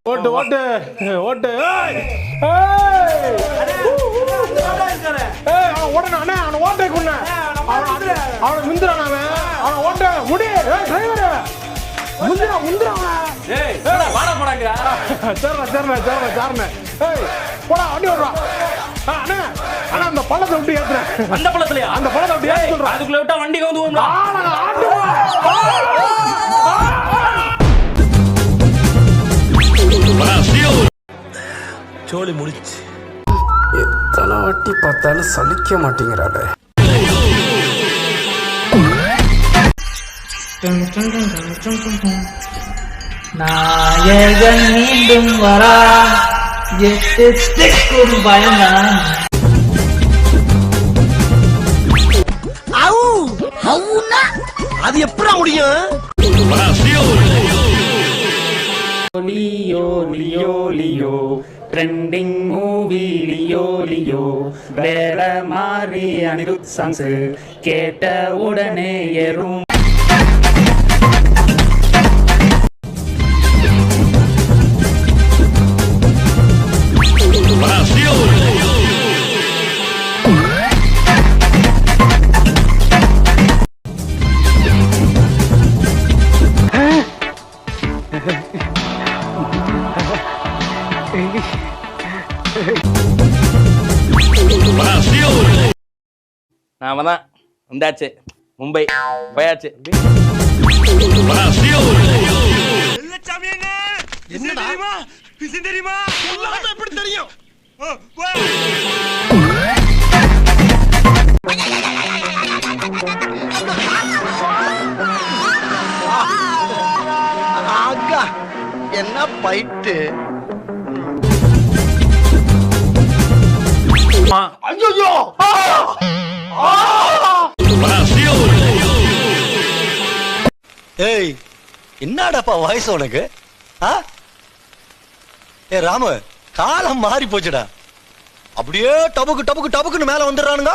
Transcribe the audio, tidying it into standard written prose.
ஓட்டு ஓட்டு ஓட்டு ஓடனே அவனை ஓட்டை கொண்டு அவனை முந்திரான் அவனை ஓட்ட முடி டிரைவர் முந்திரான் போடா வண்டி ஓடுறான் ஆனா அந்த பழத்தை விட்டு ஏத்துறேன் அந்த பழத்தை விட்டு ஏத்து சொல்றேன் அதுக்குள்ள விட்டா வண்டி வந்து சோலி முடிச்சு எத்தனை வாட்டி பார்த்தாலும் சலிக்க மாட்டேங்கிறாளே. நாயகன் மீண்டும் வரா எட்டு பயந்தான் அது எப்படா முடியும்? Leo Leo Leo trending movie Leo Leo வேற மாதிரி அனிருத் சாங்ஸ் கேட்ட உடனே ஏறும். நாம தான் வந்தாச்சு, மும்பை போயாச்சு. என்னடா தெரியுமா? எப்படி தெரியும்? அக்கா என்ன பைட்டு? ஐயோ ஏய் என்னடாப்பா வயசு உனக்கு? ஏ ராமு, காலம் மாறி போச்சுடா. அப்படியே டபுக்கு டபுக்கு டபுக்குன்னு மேல வந்துடுறானுங்க.